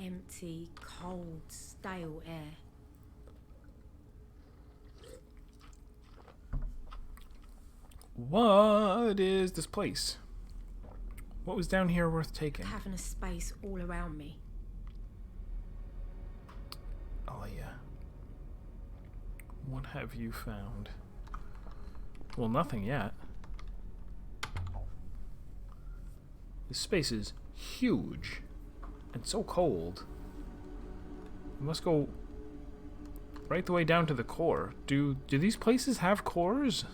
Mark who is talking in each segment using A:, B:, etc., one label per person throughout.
A: empty, cold, stale air.
B: What is this place? What was down here worth taking?
A: Having a space all around me.
B: Alia, what have you found? Well, nothing yet. This space is huge and so cold. We must go right the way down to the core. Do these places have cores?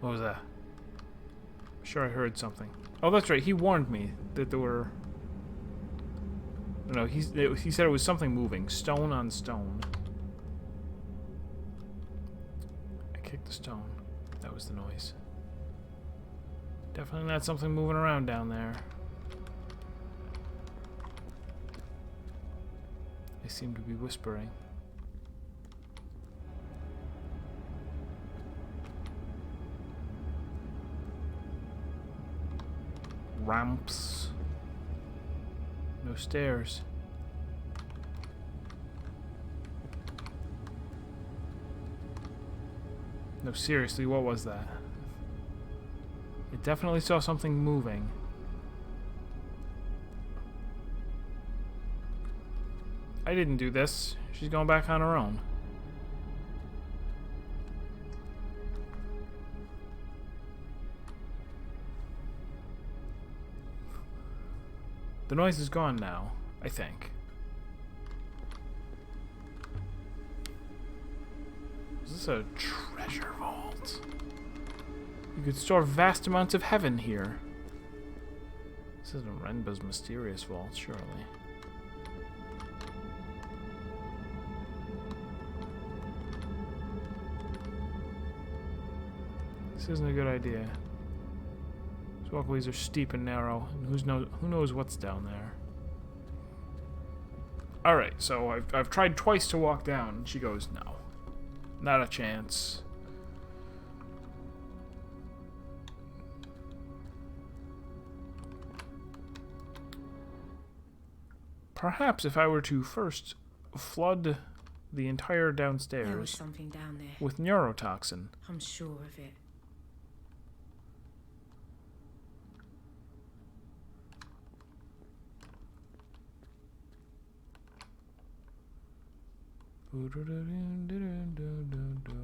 B: What was that? I'm sure I heard something. Oh, that's right. He warned me that there were... No, he said it was something moving. Stone on stone. I kicked the stone. That was the noise. Definitely not something moving around down there. They seem to be whispering. Ramps. No stairs. No, seriously, what was that? It definitely saw something moving. I didn't do this. She's going back on her own. The noise is gone now, I think. Is this a treasure vault? You could store vast amounts of heaven here. This isn't Renba's mysterious vault, surely. This isn't a good idea. These walkways are steep and narrow, and who knows what's down there. Alright, so I've tried twice to walk down, and she goes, no. Not a chance. Perhaps if I were to first flood the entire downstairs
A: There was something down there.
B: with neurotoxin.
A: I'm sure of it.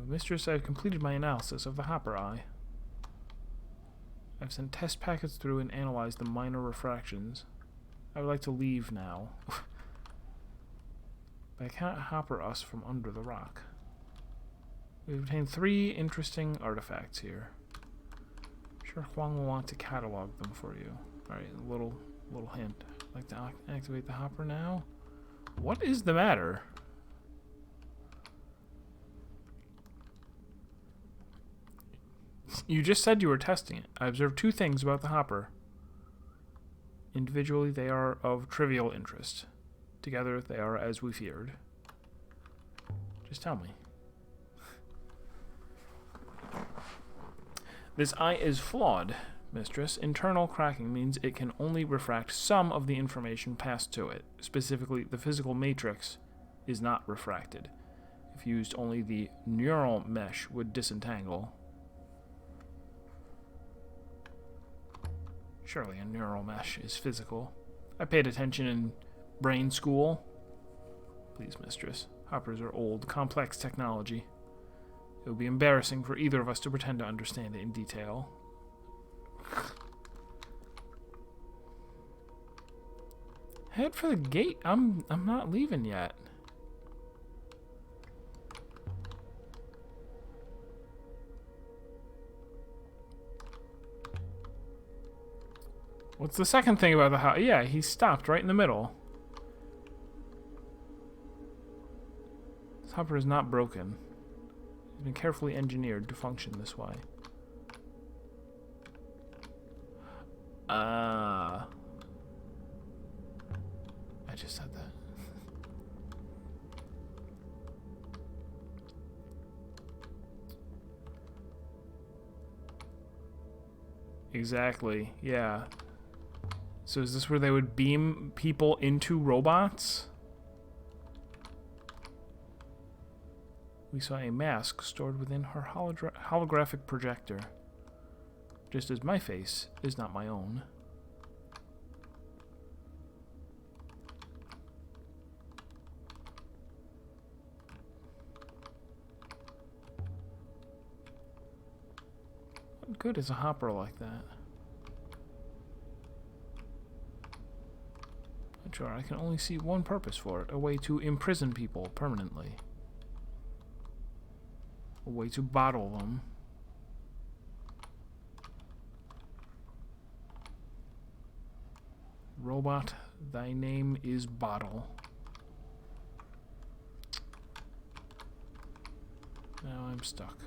B: Mistress, I've completed my analysis of the Hopper Eye. I've sent test packets through and analyzed the minor refractions. I would like to leave now. But I cannot hopper us from under the rock. We've obtained 3 interesting artifacts here. I'm sure Huang will want to catalog them for you. Alright, a little hint. I'd like to activate the hopper now. What is the matter? You just said you were testing it. I observed 2 things about the hopper. Individually, they are of trivial interest. Together, they are as we feared. Just tell me. This eye is flawed, Mistress. Internal cracking means it can only refract some of the information passed to it. Specifically, the physical matrix is not refracted. If used, only the neural mesh would disentangle. Surely a neural mesh is physical. I paid attention in brain school. Please, Mistress. Hoppers are old, complex technology. It would be embarrassing for either of us to pretend to understand it in detail. Head for the gate. I'm not leaving yet. What's the second thing about the house? Yeah, he stopped right in the middle. This hopper is not broken. It's been carefully engineered to function this way. I just said that. Exactly, yeah. So is this where they would beam people into robots? We saw a mask stored within her holographic projector. Just as my face is not my own. What good is a hopper like that? Sure, I can only see one purpose for it. A way to imprison people permanently. A way to bottle them. Robot, thy name is Bottle. Now I'm stuck.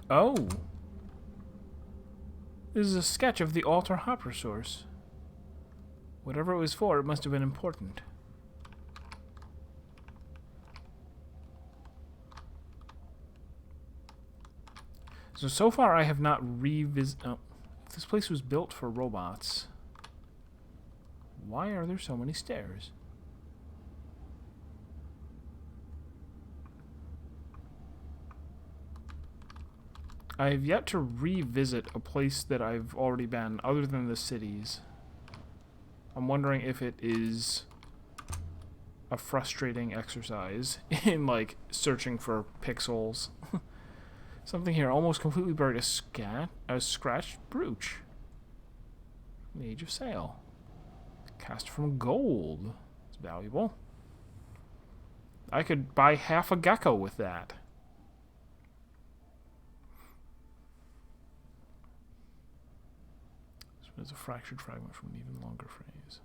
B: Oh! This is a sketch of the altar hopper source. Whatever it was for, it must have been important. So far I have not revisited... Oh, if this place was built for robots, why are there so many stairs? I have yet to revisit a place that I've already been, other than the cities. I'm wondering if it is a frustrating exercise in, like, searching for pixels. Something here almost completely buried. A scratched brooch. The Age of Sail. Cast from gold. It's valuable. I could buy half a gecko with that. There's a fractured fragment from an even longer phrase.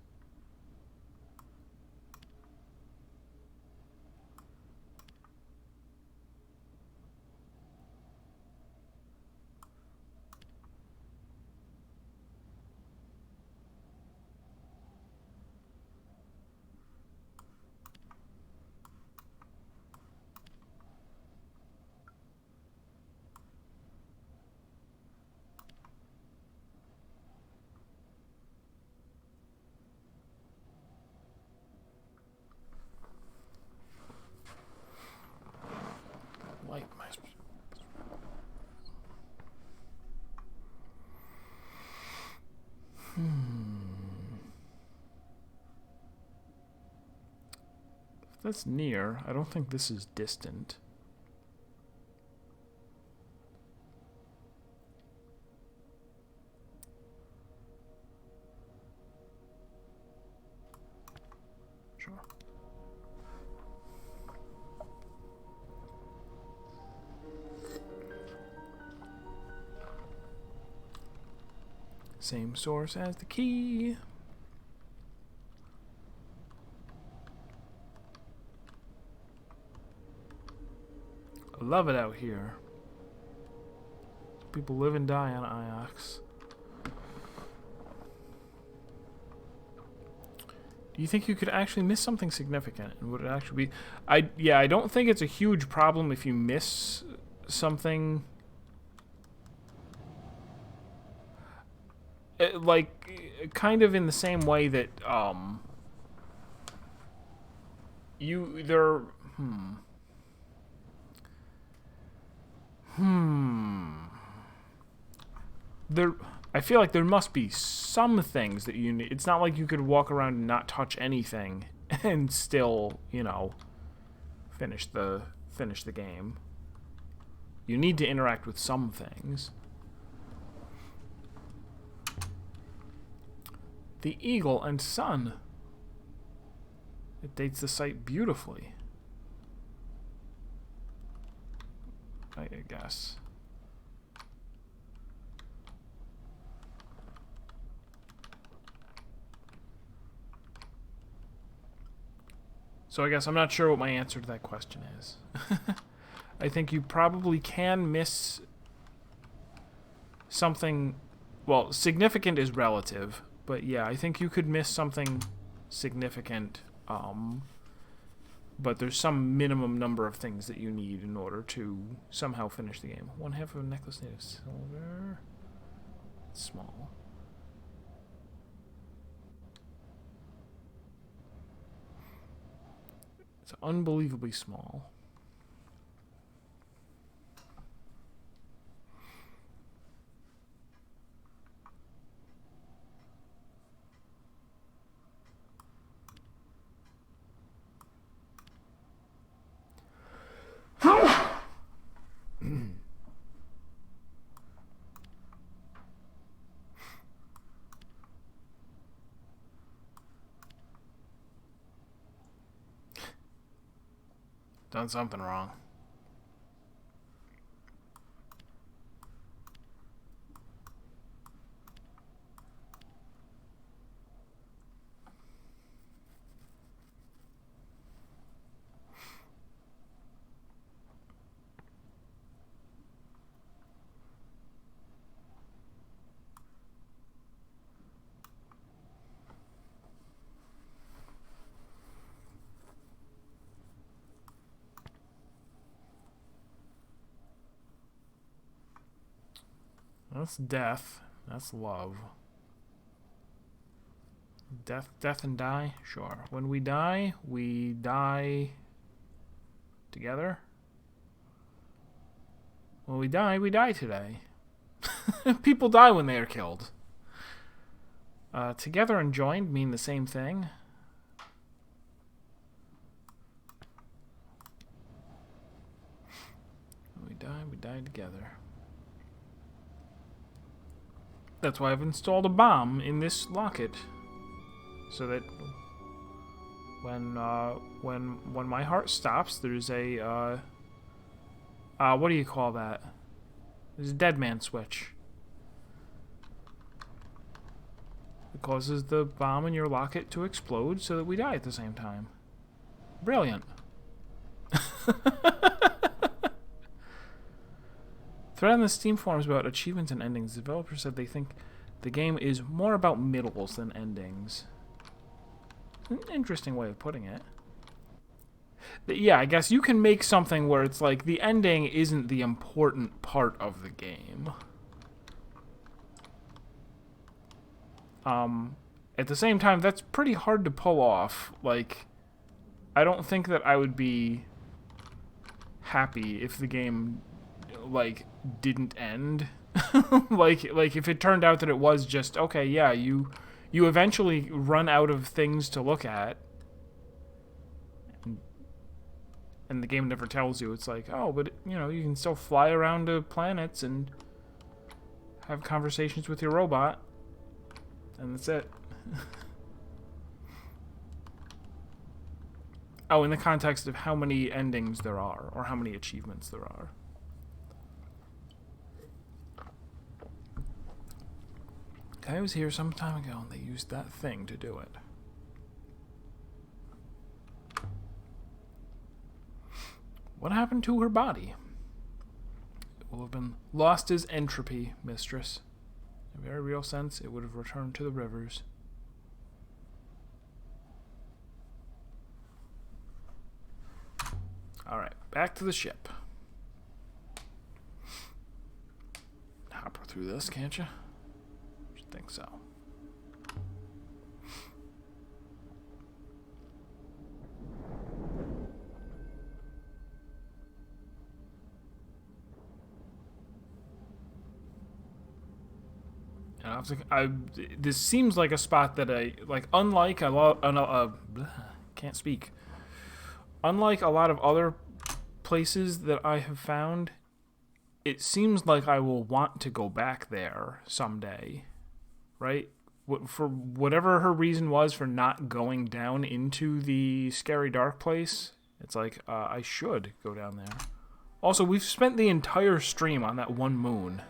B: If that's near, I don't think this is distant. Sure. Same source as the key. I love it out here. People live and die on Iox. Do you think you could actually miss something significant? And would it actually be... I don't think it's a huge problem if you miss something... like, kind of in the same way that, I feel like there must be some things that you need. It's not like you could walk around and not touch anything and still, you know, finish the game. You need to interact with some things. The Eagle and Sun. It dates the site beautifully. I guess. So I guess I'm not sure what my answer to that question is. I think you probably can miss something... Well, significant is relative, but yeah, I think you could miss something significant, but there's some minimum number of things that you need in order to somehow finish the game. 1/2 of a necklace made of silver. Small. It's unbelievably small. Done something wrong. That's death. That's love. Death and die? Sure. When we die together? When we die today. People die when they are killed. Together and joined mean the same thing. When we die together. That's why I've installed a bomb in this locket, so that when my heart stops, there's a what do you call that? There's a dead man switch. It causes the bomb in your locket to explode, so that we die at the same time. Brilliant. Thread on the Steam forums about achievements and endings. The developer said they think the game is more about middles than endings. An interesting way of putting it. Yeah, I guess you can make something where it's like the ending isn't the important part of the game. At the same time, that's pretty hard to pull off. Like, I don't think that I would be happy if the game like didn't end. like if it turned out that it was just okay, yeah, you eventually run out of things to look at, and the game never tells you. It's like, oh, but you know, you can still fly around to planets and have conversations with your robot, and that's it. Oh, in the context of how many endings there are, or how many achievements there are. I was here some time ago and they used that thing to do it. What happened to her body? It will have been lost as entropy, mistress. In a very real sense, it would have returned to the rivers. Alright, back to the ship. Hop through this, can't you? I think so. And this seems like a spot that unlike can't speak. Unlike a lot of other places that I have found, it seems like I will want to go back there someday. Right? For whatever her reason was for not going down into the scary dark place, it's like, I should go down there. Also, we've spent the entire stream on that one moon.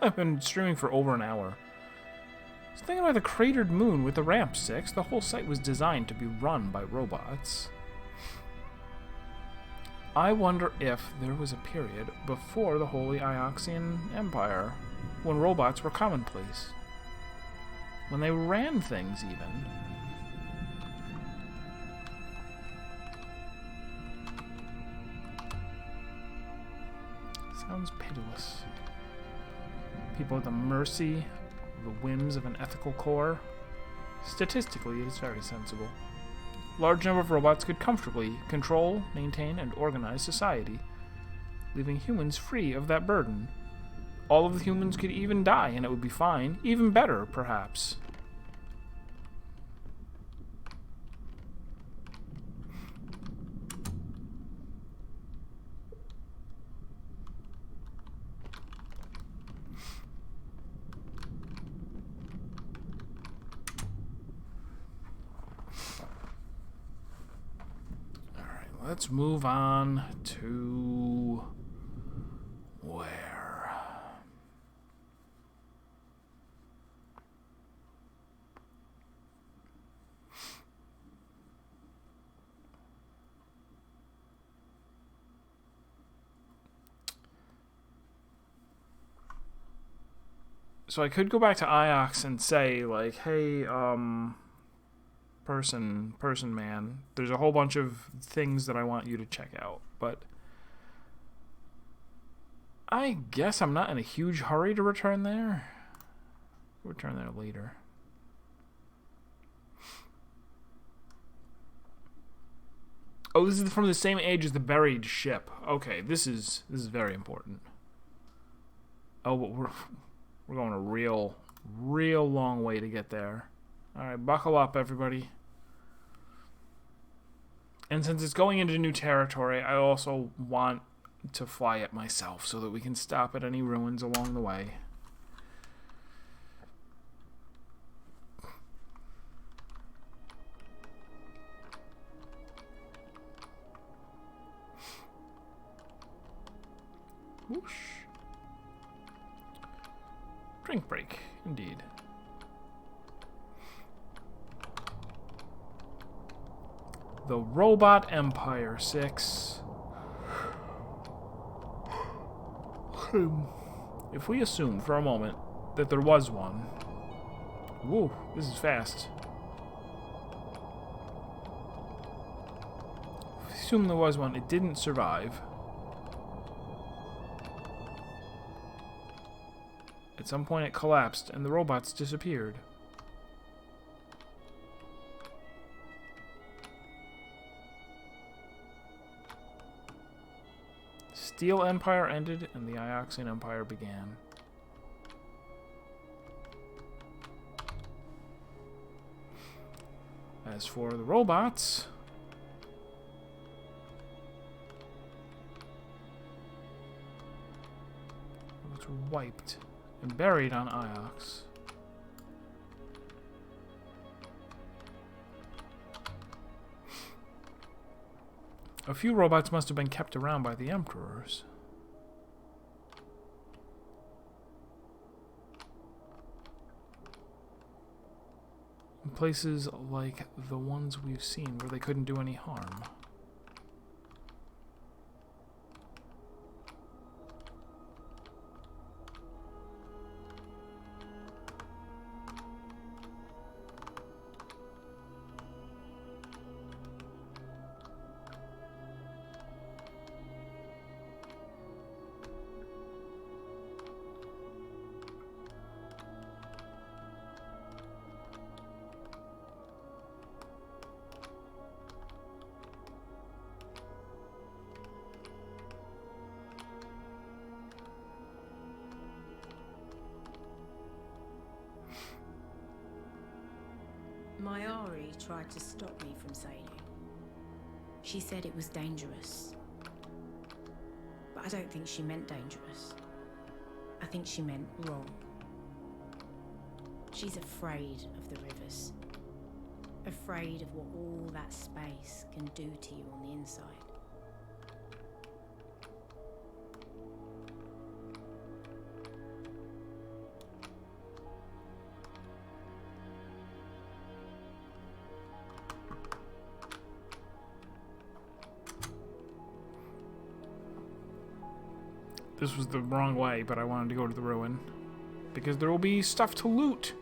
B: I've been streaming for over an hour. I was thinking about the cratered moon with the ramp 6. The whole site was designed to be run by robots. I wonder if there was a period before the Holy Ioxian Empire when robots were commonplace. When they ran things, even. Sounds pitiless. People at the mercy of the whims of an ethical core. Statistically, it is very sensible. Large number of robots could comfortably control, maintain, and organize society, leaving humans free of that burden. All of the humans could even die, and it would be fine. Even better, perhaps. Let's move on to where? So I could go back to Iox and say, like, hey, person man, there's a whole bunch of things that I want you to check out, but I guess I'm not in a huge hurry to return there. Return there later. Oh, this is from the same age as the buried ship. Okay, this is very important. Oh, but we're going a real long way to get there. All right, buckle up, everybody. And since it's going into new territory, I also want to fly it myself so that we can stop at any ruins along the way. Whoosh. Drink break, indeed. The Robot Empire 6. If we assume for a moment that there was one. Whoa, this is fast. If we assume there was one, it didn't survive. At some point it collapsed and the robots disappeared. Steel Empire ended and the Ioxian Empire began. As for the robots, robots were wiped and buried on Iox. A few robots must have been kept around by the Emperors. In places like the ones we've seen where they couldn't do any harm.
A: Mayari tried to stop me from sailing. She said it was dangerous. But I don't think she meant dangerous. I think she meant wrong. She's afraid of the rivers. Afraid of what all that space can do to you on the inside.
B: This was the wrong way, but I wanted to go to the ruin. Because there will be stuff to loot.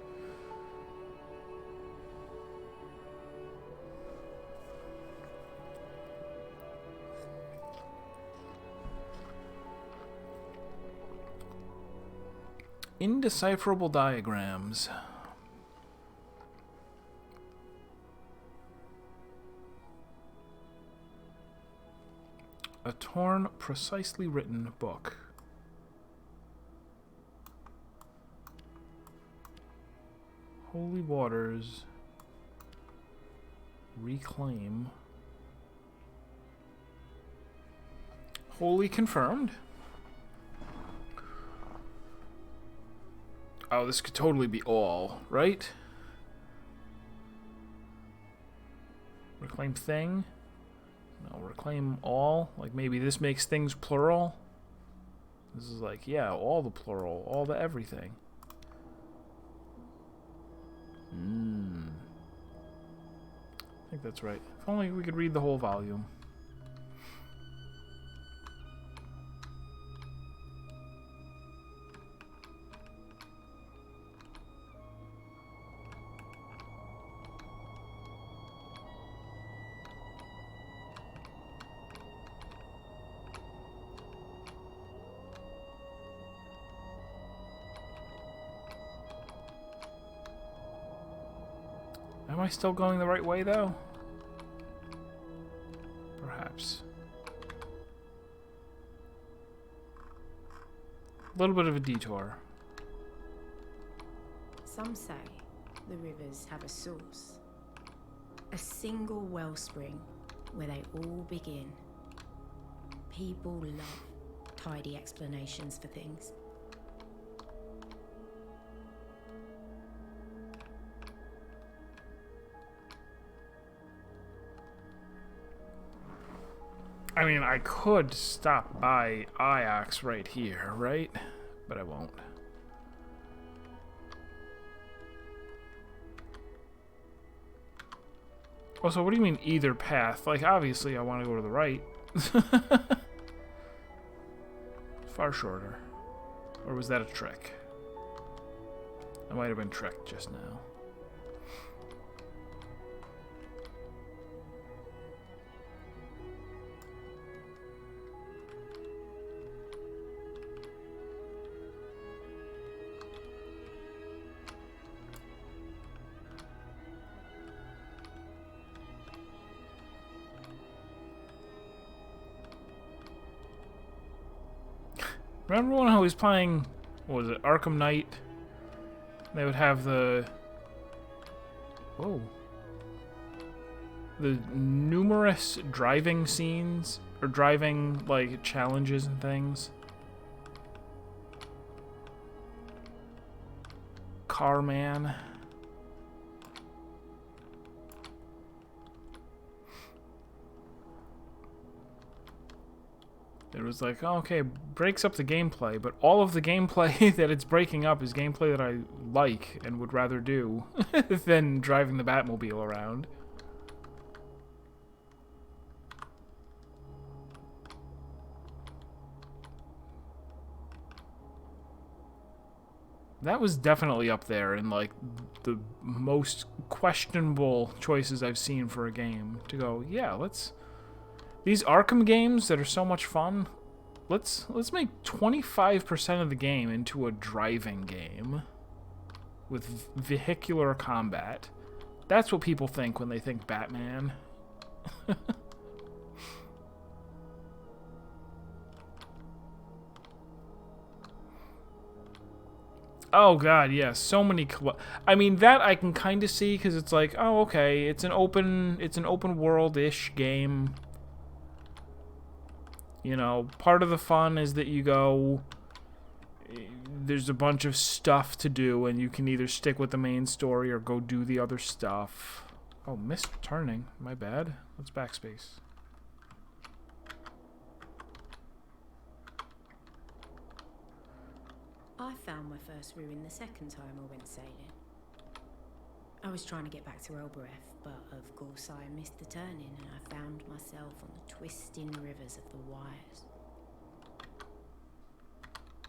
B: Indecipherable diagrams. A torn, precisely written book. Holy waters. Reclaim. Wholly confirmed. Oh, this could totally be all, right? Reclaim thing? No, reclaim all? Like maybe this makes things plural? This is like, yeah, all the plural, all the everything. I think that's right. If only we could read the whole volume. Am I still going the right way, though? Perhaps. A little bit of a detour.
A: Some say the rivers have a source. A single wellspring where they all begin. People love tidy explanations for things.
B: I mean, I could stop by Ajax right here, right? But I won't. Also, what do you mean either path? Like, obviously I want to go to the right. Far shorter. Or was that a trick? I might have been tricked just now. Remember when I was playing, what was it, Arkham Knight? They would have the... Whoa. The numerous driving scenes, or driving, like, challenges and things. Carman. It was like, oh, okay, breaks up the gameplay, but all of the gameplay that it's breaking up is gameplay that I like and would rather do than driving the Batmobile around. That was definitely up there in, like, the most questionable choices I've seen for a game. To go, yeah, let's... These Arkham games that are so much fun, let's make 25% of the game into a driving game with vehicular combat. That's what people think when they think Batman. Oh god, yeah, so many. I mean, that I can kind of see because it's like, oh, okay, it's an open world-ish game. You know, part of the fun is that you go, there's a bunch of stuff to do, and you can either stick with the main story or go do the other stuff. Oh, missed turning. My bad. Let's backspace.
A: I found my first ruin the second time I went sailing. I was trying to get back to Elbereth, but of course I missed the turning and I found myself on the twisting rivers of the Wires.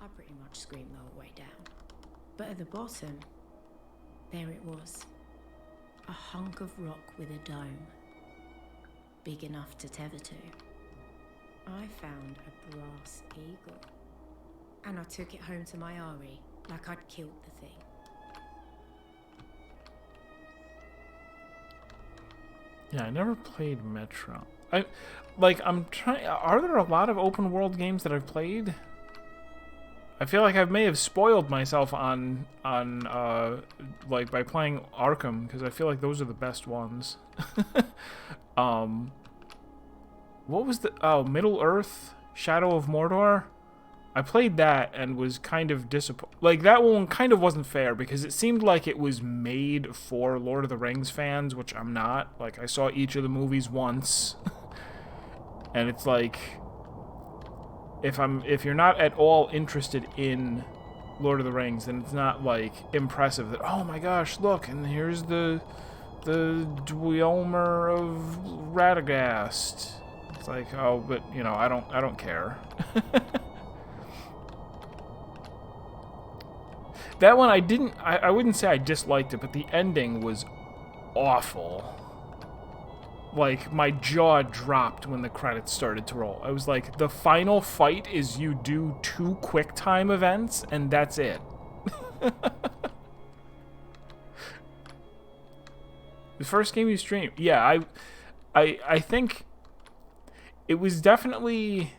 A: I pretty much screamed the whole way down. But at the bottom, there it was. A hunk of rock with a dome. Big enough to tether to. I found a brass eagle. And I took it home to my Ari, like I'd killed the thing.
B: Yeah, I never played Metro. I'm trying. Are there a lot of open world games that I've played? I feel like I may have spoiled myself on like by playing Arkham, because I feel like those are the best ones. What was the Middle Earth, Shadow of Mordor? I played that and was kind of disappointed. Like, that one kind of wasn't fair because it seemed like it was made for Lord of the Rings fans, which I'm not. Like, I saw each of the movies once. And it's like, if you're not at all interested in Lord of the Rings, then it's not like impressive that, oh my gosh, look, and here's the Dwemer of Radagast. It's like, oh, but you know, I don't care. That one I wouldn't say I disliked it, but the ending was awful. Like, my jaw dropped when the credits started to roll. I was like, the final fight is you do 2 QuickTime events, and that's it. The first game you streamed. Yeah, I think it was definitely...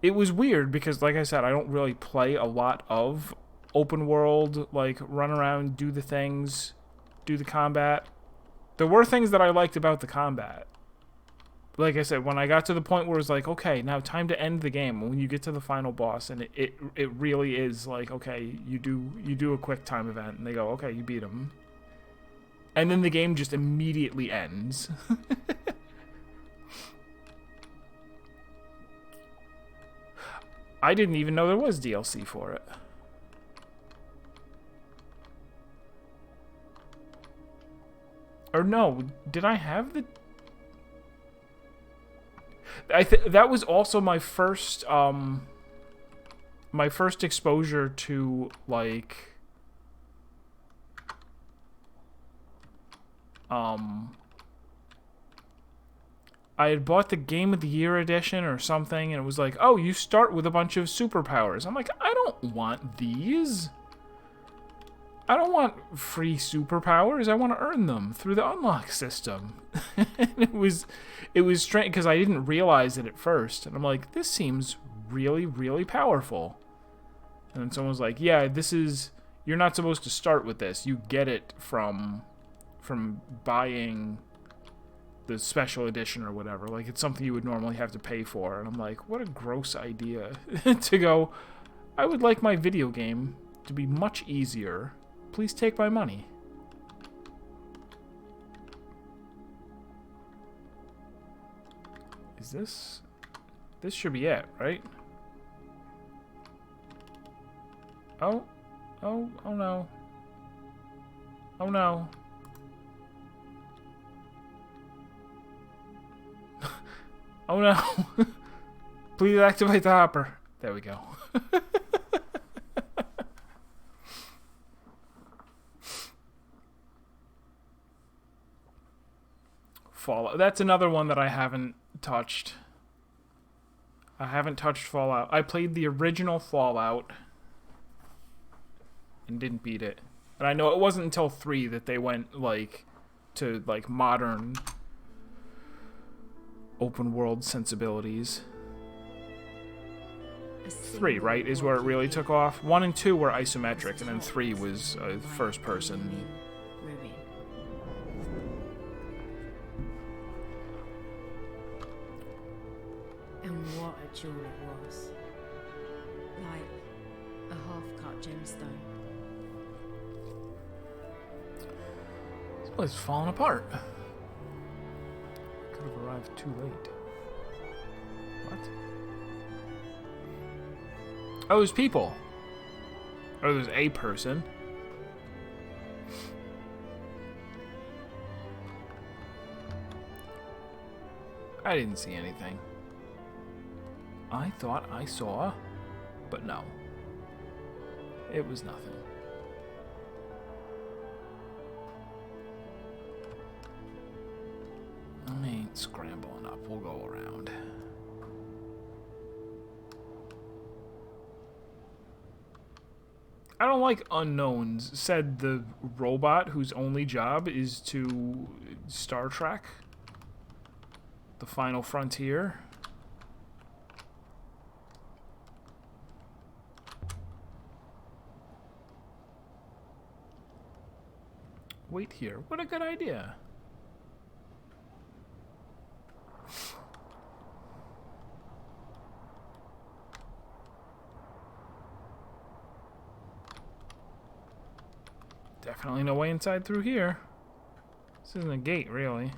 B: It was weird because, like I said, I don't really play a lot of open world, like, run around, do the things, do the combat. There were things that I liked about the combat. Like I said, when I got to the point where it was like, okay, now time to end the game, when you get to the final boss, and it really is like, okay, you do a quick time event, and they go, okay, you beat him. And then the game just immediately ends. I didn't even know there was DLC for it. Or no, did I have the... that was also my first exposure to, like, I had bought the Game of the Year edition or something, and it was like, oh, you start with a bunch of superpowers. I'm like, I don't want these. I don't want free superpowers. I want to earn them through the unlock system. And it was strange because I didn't realize it at first. And I'm like, this seems really, really powerful. And then someone was like, yeah, you're not supposed to start with this. You get it from buying the special edition or whatever. Like, it's something you would normally have to pay for. And I'm like, what a gross idea to go, I would like my video game to be much easier. Please take my money. Is this... This should be it, right? Oh. Oh, oh no. Oh no. Oh no. Please activate the hopper. There we go. Fallout. That's another one that I haven't touched. I haven't touched Fallout. I played the original Fallout and didn't beat it. And I know it wasn't until 3 that they went, like, to, like, modern open world sensibilities. 3, right, is where it really took off. 1 and 2 were isometric, and then 3 was first person.
A: And what a jewel it was. Like a half-cut gemstone.
B: This place is falling apart. Could have arrived too late. What? Oh, there's people. Or there's a person. I didn't see anything. I thought I saw, but no. It was nothing. I ain't scrambling up. We'll go around. I don't like unknowns, said the robot whose only job is to Star Trek. The Final Frontier. Wait here. What a good idea. Definitely no way inside through here. This isn't a gate, really.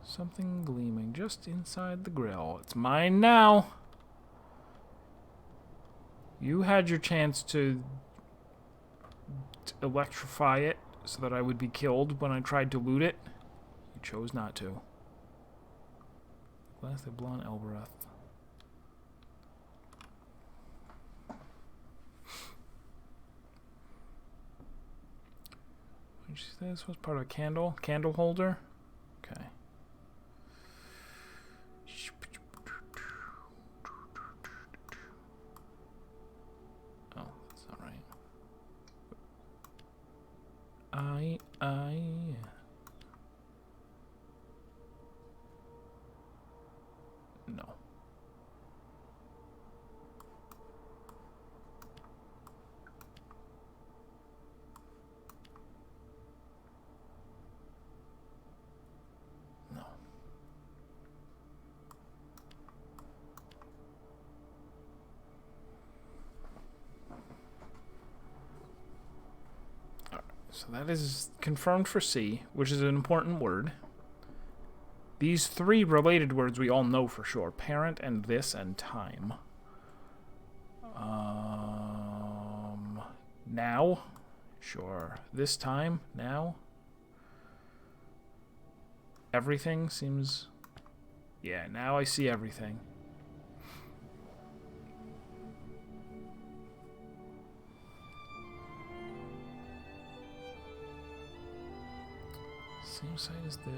B: Something gleaming just inside the grill. It's mine now. You had your chance to electrify it so that I would be killed when I tried to loot it. You chose not to. Glass of Blonde Elbereth. What did you say this was part of a candle? Candle holder? Okay. Oh, that's not right. No. No. Alright, so that is confirmed for C, which is an important word. These three related words we all know for sure. Parent and this and time. Now? Sure. This time? Now? Everything seems... Yeah, now I see everything. Same site as the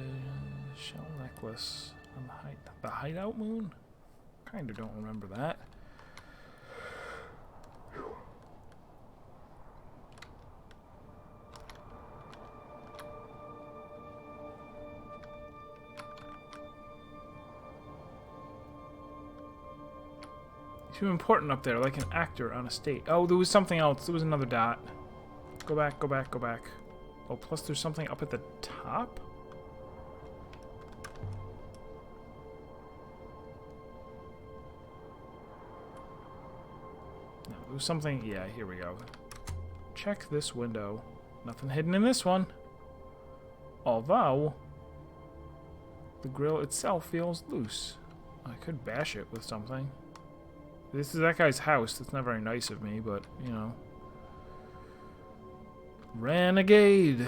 B: shell necklace on the hideout moon? Kinda don't remember that. Too important up there, like an actor on a stage. Oh, there was something else. There was another dot. Go back, go back, go back. Oh, plus there's something up at the top? No, there was something... Yeah, here we go. Check this window. Nothing hidden in this one. Although, the grill itself feels loose. I could bash it with something. This is that guy's house. That's not very nice of me, but, you know. Renegade.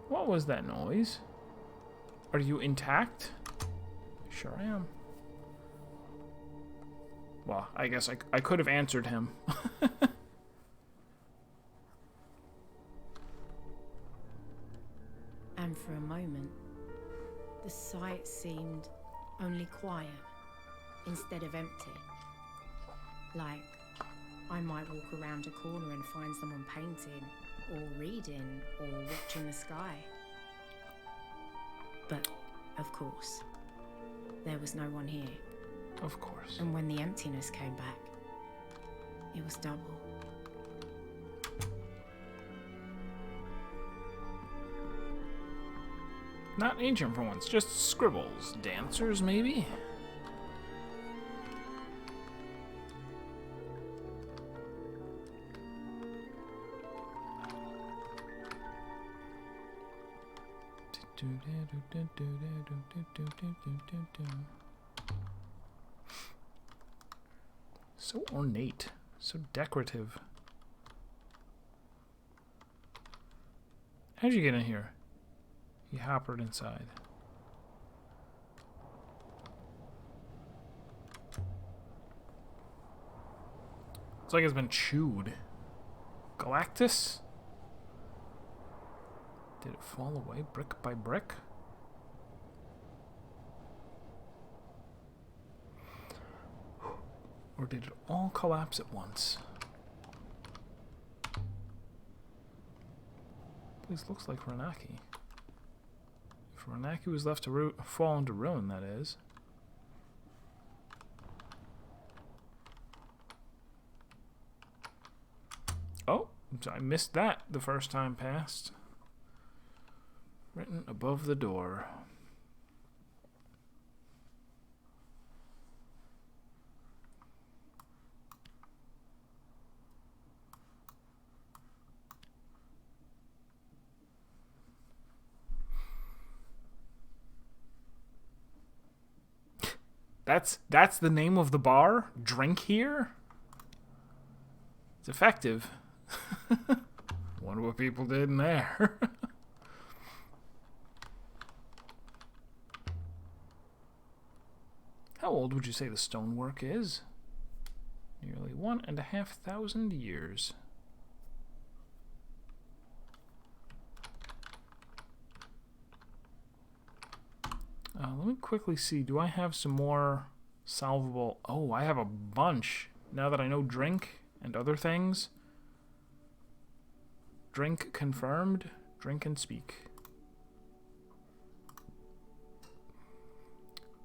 B: What was that noise? Are you intact? Sure I am. Well, I guess I could have answered him.
A: And for a moment, the site seemed only quiet instead of empty. Like I might walk around a corner and find someone painting, or reading, or watching the sky. But, of course, there was no one here.
B: Of course.
A: And when the emptiness came back, it was double.
B: Not ancient for once, just scribbles. Dancers, maybe? So ornate, so decorative. How'd you get in here? He hoppered inside. It's like it's been chewed. Galactus? Did it fall away brick by brick? Or did it all collapse at once? This looks like Renaki. If Renaki was left to fall into ruin, that is. Oh, I missed that the first time past. Written above the door. That's the name of the bar? Drink here? It's effective. Wonder what people did in there. How old would you say the stonework is? Nearly 1,500 years. Let me quickly see. Do I have some more salvable? Oh, I have a bunch. Now that I know drink and other things. Drink confirmed. Drink and speak.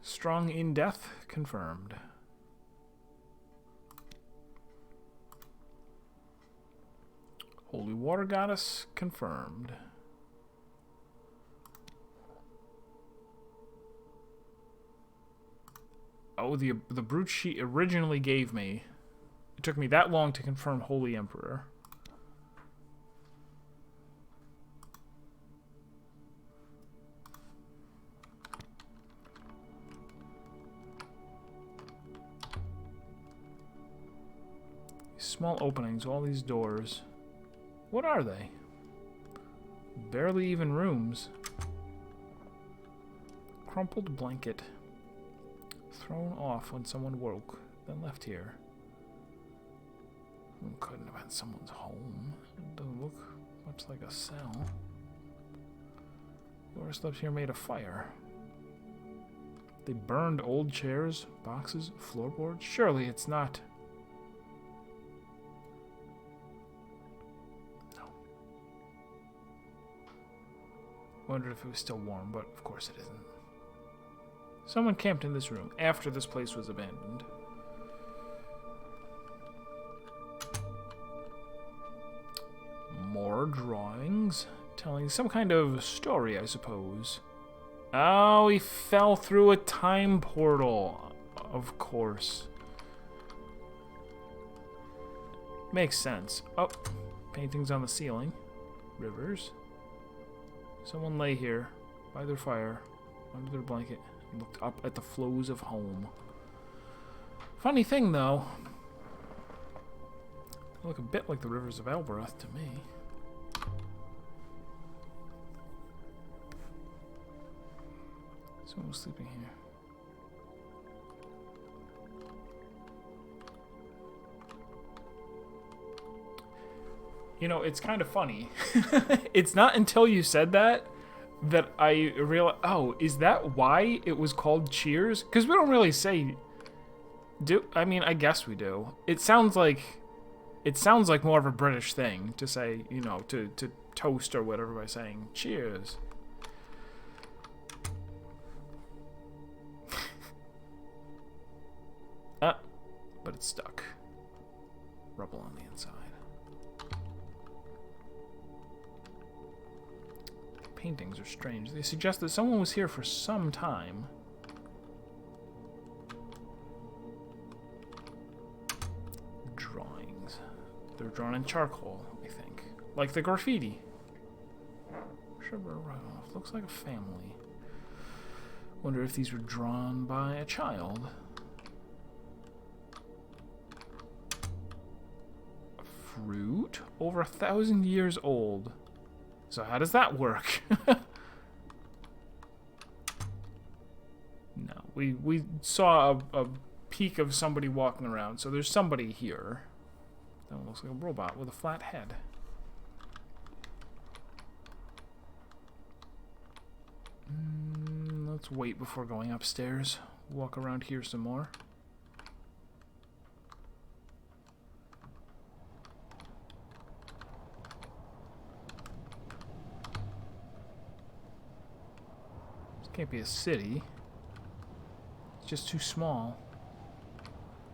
B: Strong in death confirmed. Holy water goddess confirmed. Oh, the brute she originally gave me. It took me that long to confirm Holy Emperor. These small openings, all these doors. What are they? Barely even rooms. Crumpled blanket. Thrown off when someone woke, then left here. It couldn't have been someone's home. It doesn't look much like a cell. Whoever slept here made a fire. They burned old chairs, boxes, floorboards. Surely it's not. No. Wondered if it was still warm, but of course it isn't. Someone camped in this room after this place was abandoned. More drawings. Telling some kind of story, I suppose. Oh, he fell through a time portal. Of course. Makes sense. Oh, paintings on the ceiling. Rivers. Someone lay here by their fire, under their blanket. Looked up at the flows of home. Funny thing, though. They look a bit like the rivers of Alboroth to me. Someone was sleeping here. You know, it's kind of funny. It's not until you said that I realized, oh, is that why it was called Cheers? Because we don't really say, I mean, I guess we do. It sounds like more of a British thing to say, you know, to toast or whatever by saying cheers. But it's stuck. Rubble on the inside. Paintings are strange. They suggest that someone was here for some time. Drawings. They're drawn in charcoal, I think. Like the graffiti. Sugar runoff. Looks like a family. Wonder if these were drawn by a child. Fruit? Over 1,000 years old. So how does that work? No, we saw a peek of somebody walking around, so there's somebody here. That one looks like a robot with a flat head. Let's wait before going upstairs. Walk around here some more. This can't be a city. It's just too small.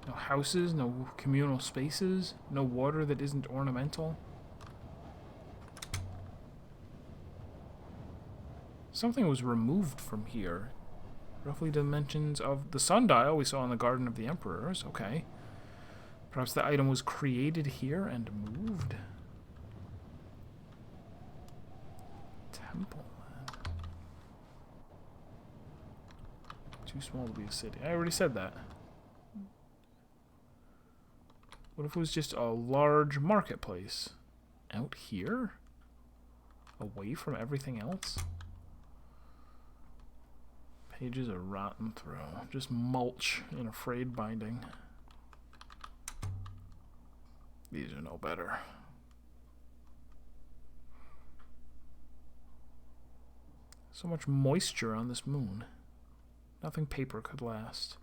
B: No houses, no communal spaces, no water that isn't ornamental. Something was removed from here. Roughly dimensions of the sundial we saw in the Garden of the Emperors. Okay. Perhaps the item was created here and moved. Temple, man. Too small to be a city. I already said that. What if it was just a large marketplace? Out here? Away from everything else? Pages are rotten through. Just mulch in a frayed binding. These are no better. So much moisture on this moon. Nothing paper could last.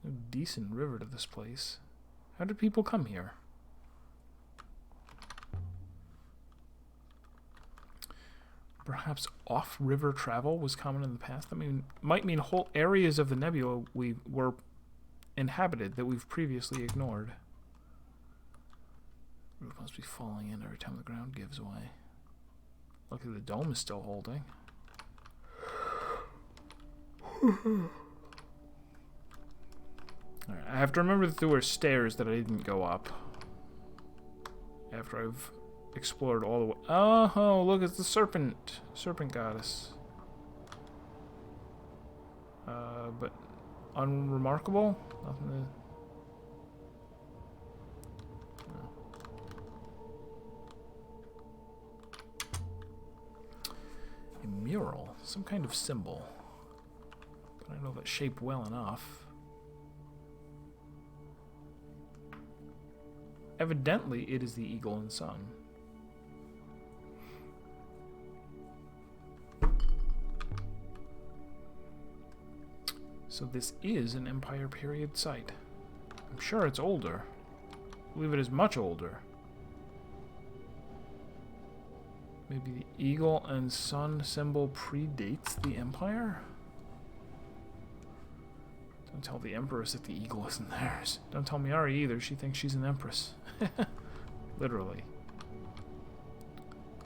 B: No decent river to this place. How did people come here? Perhaps off-river travel was common in the past. I mean, might mean whole areas of the nebula were inhabited that we've previously ignored. Roof must be falling in every time the ground gives way. Luckily the dome is still holding. Alright, I have to remember that there were stairs that I didn't go up. After I've explored all the way. Oh, look, it's the serpent goddess. But unremarkable? Nothing to... no. A mural, some kind of symbol. But I know that shape well enough. Evidently, it is the eagle and sun. So this is an Empire period site. I'm sure it's older. I believe it is much older. Maybe the eagle and sun symbol predates the Empire? Don't tell the Empress that the eagle isn't theirs. Don't tell Miari either. She thinks she's an Empress. Literally.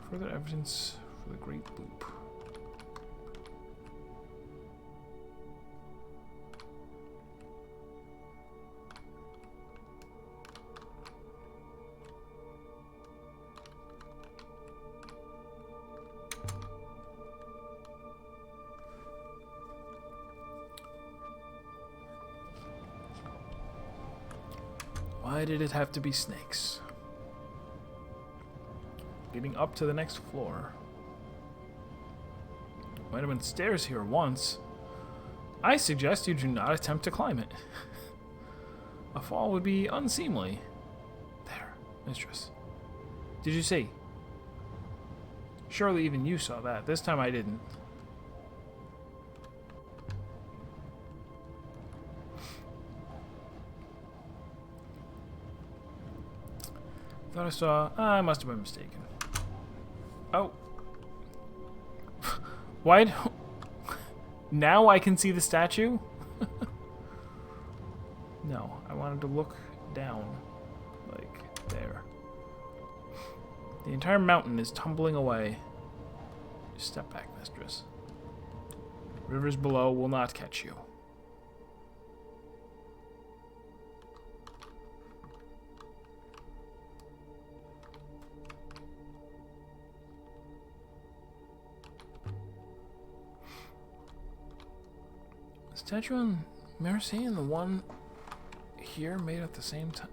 B: Further evidence for the Great Loop. Why did it have to be snakes? Getting up to the next floor. Might have been stairs here once. I suggest you do not attempt to climb it. A fall would be unseemly. There, mistress. Did you see? Surely even you saw that. This time I didn't. Thought I saw... I must have been mistaken. Oh. Why? Now I can see the statue? No, I wanted to look down. Like, there. The entire mountain is tumbling away. Just step back, mistress. Rivers below will not catch you. Statue on Mercy and the one here made at the same time.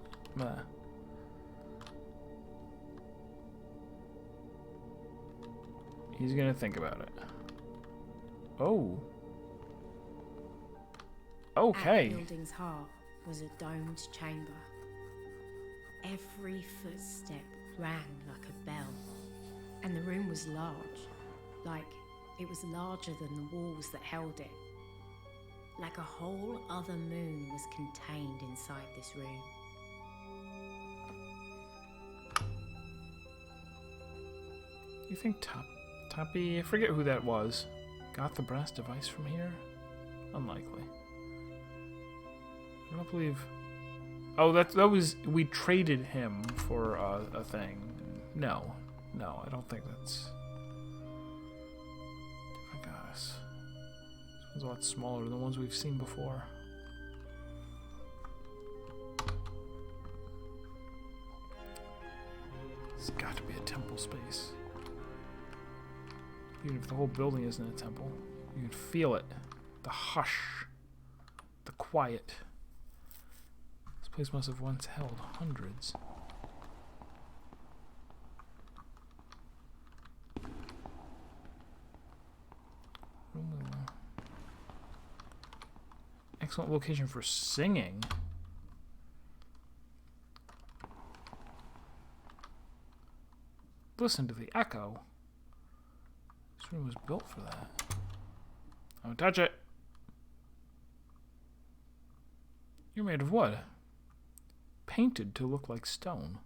B: He's gonna think about it. Oh.
A: At
B: Okay.
A: the building's heart was a domed chamber. Every footstep rang like a bell, and the room was large, like it was larger than the walls that held it. Like a whole other moon was contained inside this room.
B: You think Tappy, I forget who that was, got the brass device from here? Unlikely. I don't believe... Oh, that was... We traded him for a thing. No, I don't think that's... My gosh. This one's a lot smaller than the ones we've seen before. It's got to be a temple space. Even if the whole building isn't a temple, you can feel it. The hush. The quiet. This place must have once held hundreds. Excellent location for singing. Listen to the echo. This room was built for that. Don't touch it. You're made of wood. Painted to look like stone.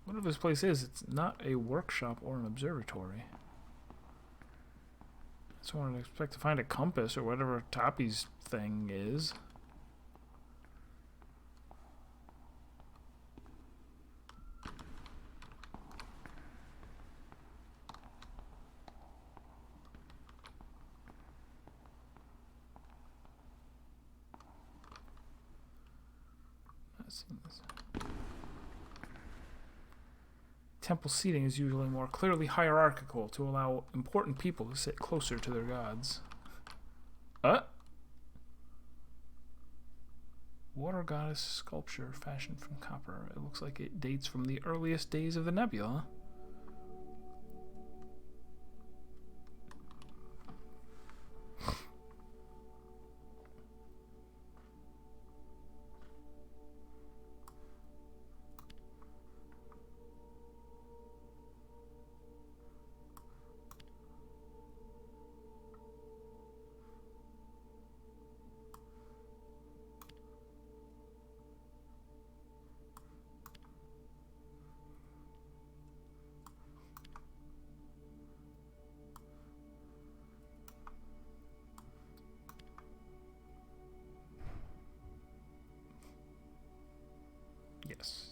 B: Whatever this place is, it's not a workshop or an observatory. So I wouldn't expect to find a compass or whatever Tappy's thing is. Temple seating is usually more clearly hierarchical to allow important people to sit closer to their gods. Water goddess sculpture fashioned from copper. It looks like it dates from the earliest days of the nebula.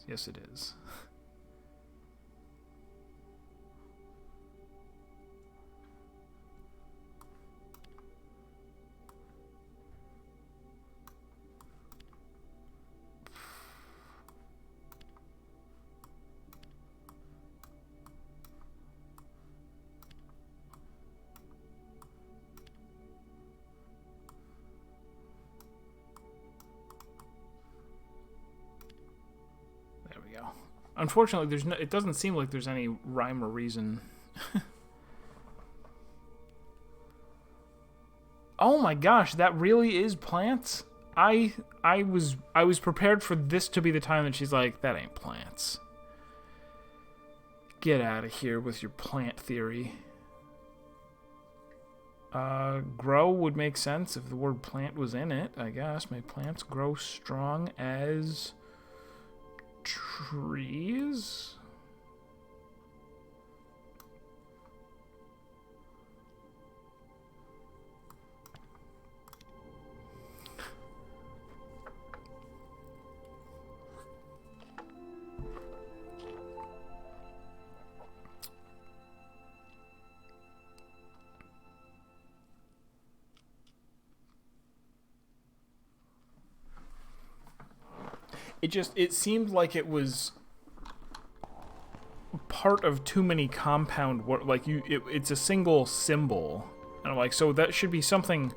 B: Yes, it is. Unfortunately, it doesn't seem like there's any rhyme or reason. Oh my gosh, that really is plants? I was prepared for this to be the time that she's like, that ain't plants. Get out of here with your plant theory. Grow would make sense if the word plant was in it, I guess. May plants grow strong as trees? It seemed like it was part of too many compound words. Like it's a single symbol, and I'm like, so that should be something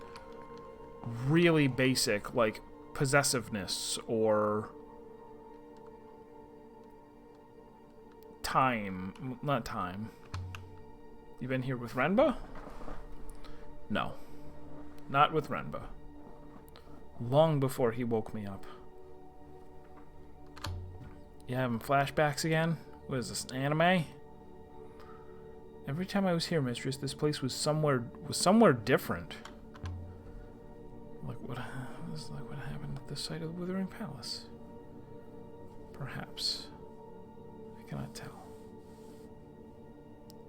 B: really basic, like possessiveness or time, not time. You been here with Renba? No. Not with Renba. Long before he woke me up. You having flashbacks again? What is this, anime? Every time I was here, mistress, this place was somewhere different. Like what happened at the site of the Withering Palace. Perhaps. I cannot tell.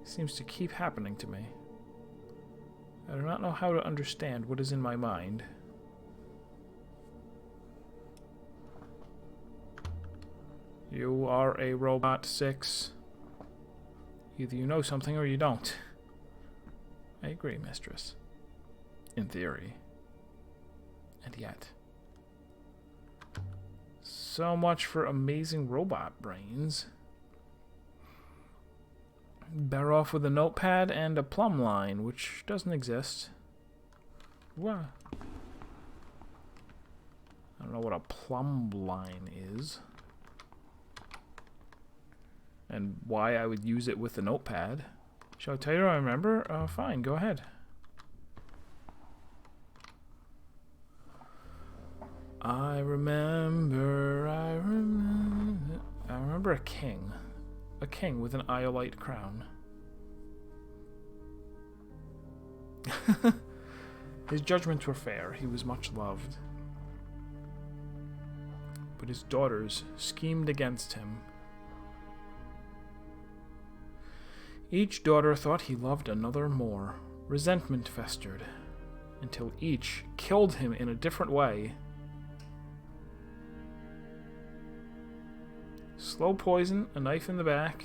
B: It seems to keep happening to me. I do not know how to understand what is in my mind. You are a robot, 6. Either you know something or you don't. I agree, mistress. In theory. And yet. So much for amazing robot brains. Better off with a notepad and a plumb line, which doesn't exist. What? I don't know what a plumb line is. And why I would use it with a notepad. Shall I tell you what I remember? Fine, go ahead. I remember a king. A king with an iolite crown. His judgments were fair. He was much loved. But his daughters schemed against him. Each daughter thought he loved another more. Resentment festered, until each killed him in a different way. Slow poison, a knife in the back.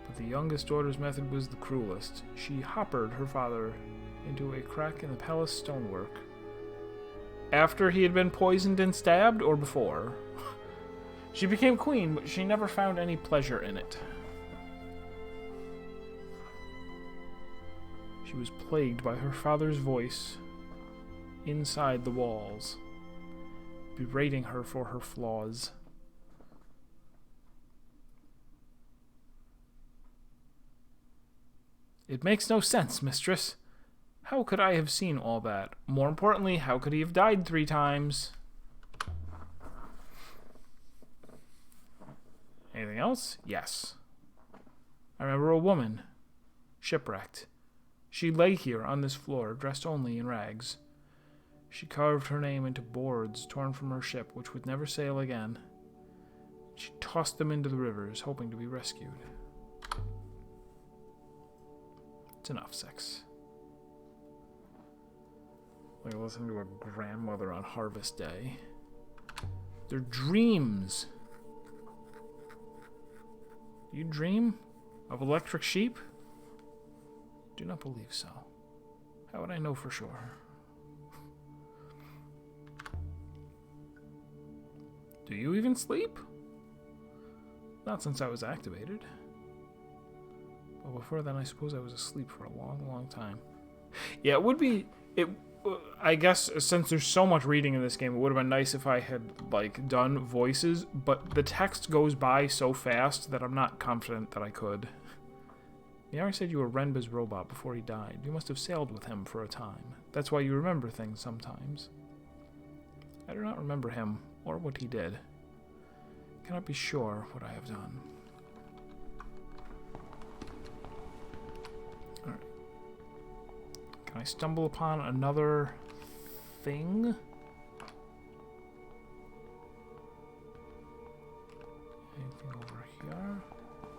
B: But the youngest daughter's method was the cruelest. She hoppered her father into a crack in the palace stonework. After he had been poisoned and stabbed, or before? She became queen, but she never found any pleasure in it. She was plagued by her father's voice inside the walls, berating her for her flaws. It makes no sense, mistress. How could I have seen all that? More importantly, how could he have died 3 times? Anything else? Yes. I remember a woman, shipwrecked. She lay here on this floor, dressed only in rags. She carved her name into boards torn from her ship, which would never sail again. She tossed them into the rivers, hoping to be rescued. It's enough, 6. Like listening to a grandmother on Harvest Day. They're dreams. You dream of electric sheep? Do not believe so. How would I know for sure? Do you even sleep? Not since I was activated. But before then, I suppose I was asleep for a long, long time. Yeah, it would be... I guess since there's so much reading in this game, it would have been nice if I had, like, done voices, but the text goes by so fast that I'm not confident that I could. Miari said you were Renba's robot before he died. You must have sailed with him for a time. That's why you remember things sometimes. I do not remember him, or what he did. Cannot be sure what I have done. Alright. Can I stumble upon another thing? Anything over here?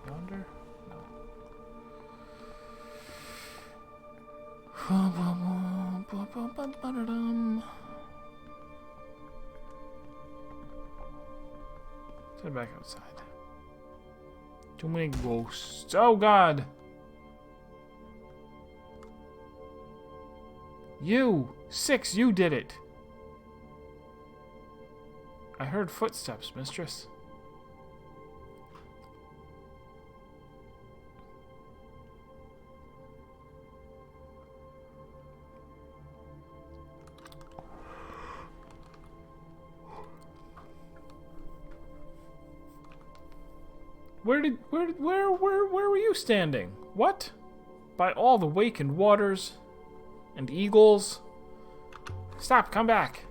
B: Yonder? No. Let's head back outside. Too many ghosts. Oh god! You! 6, you did it! I heard footsteps, mistress. Where were you standing? What? By all the wakened waters and eagles. Stop, come back.